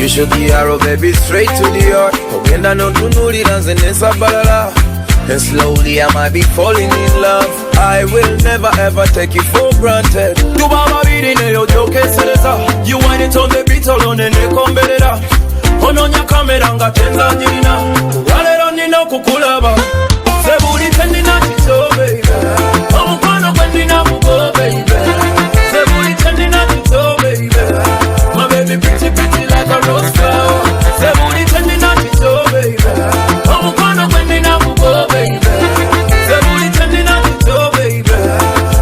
You should be arrow, baby, straight to the heart. Ogenda no tunulira nze nesabalala. And slowly I might be falling in love. I will never ever take you for granted. Tubaba birine yo jokesereza. You wind it on the beat alone nekomberera. Ononya kamera nga tenza nyina. Walero nino kukulaba. Sebuli tendina chicho baby. Omukwano gwendina mugo baby. Sebuli tendina chicho baby. My baby pretty pretty like a rose flower. Sebuli tendina chicho baby. Omukwano gwendina mugo baby. Sebuli tendina chicho baby.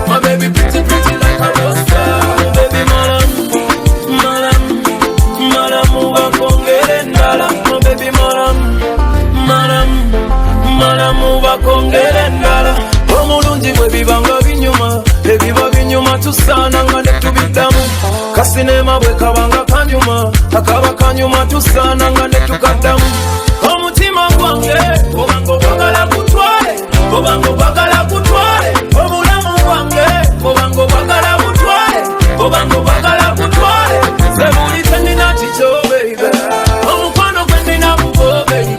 My baby pretty pretty like a rose flower. Baby malam, malam, malam ubakongere ndala. My baby malam, malam, malam ubakongere ndala. Omulungi bwe bibanga binyuma, ebiba binyuma tusaana nga ne tubiddamu. Kasinema bwe kabanga kanyuma, akaba kanyuma tusaana nga ne tukaddamu. Omutima gwange obanga obagala kutwale, obanga obagala kutwale. Obulamu bwange obanga obagala kutwale, obanga obagala kutwale. Sebuli tendina chicho baby. Omukwano gwendina mugo baby.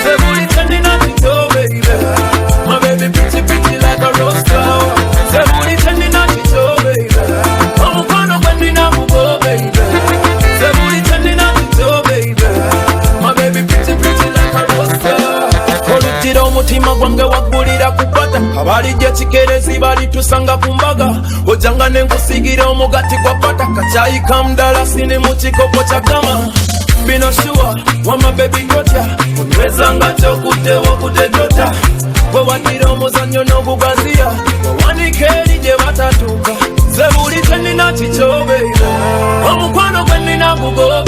Sebuli tendina chicho baby. My baby pretty pretty like a rose flower. Sebuli tendina chicho baby. Omukwano gwendina mugo baby. Sebuli tendina chicho baby. My baby pretty pretty like a rose flower. Olutira omutima gwange waggulira ku bbata. Abalijja kikerezi balitusanga ku mbaga. Ojjanga ne nkusigira omugati gwa bbata. Kacayi kamdala sini mu kikopo kya gama. Bino shuwa wama baby gotya. Onywezanga kyokuddewo kudedota. Bwe waddira omuzannyo n'ogugaziya. Wawanika eri gye batatuuka. Sebuli tendina chicho baby. Omukwano gwendina gugo